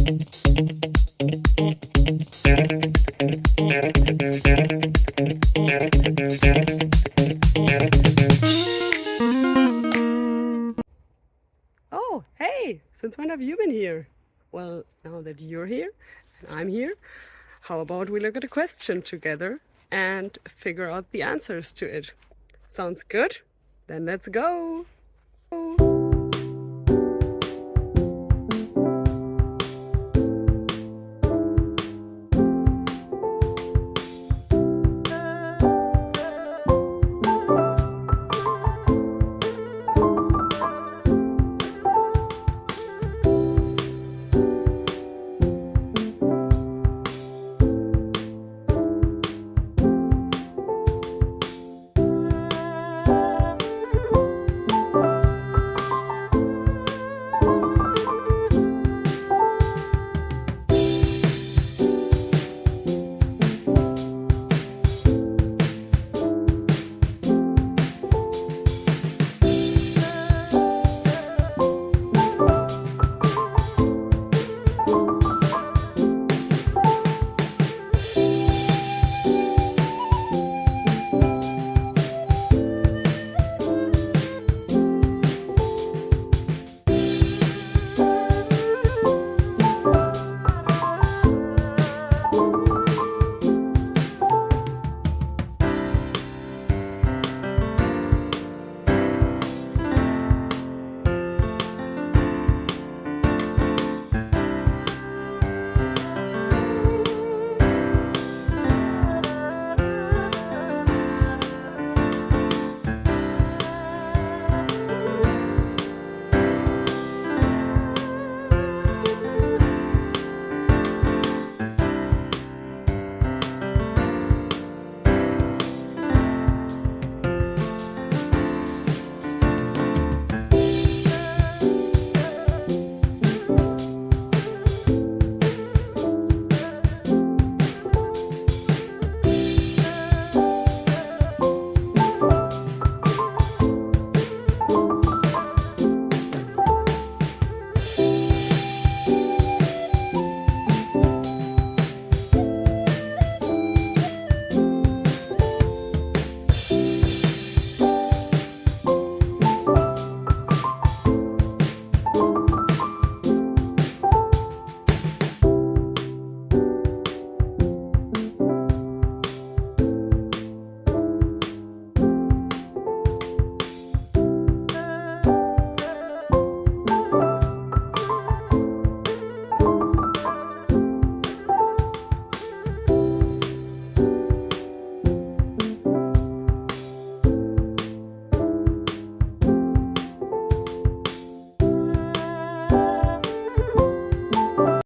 Oh, hey, since when have you been here? Well, now that you're here and I'm here, how about we look at a question together and figure out the answers to it? Sounds good? Then let's go!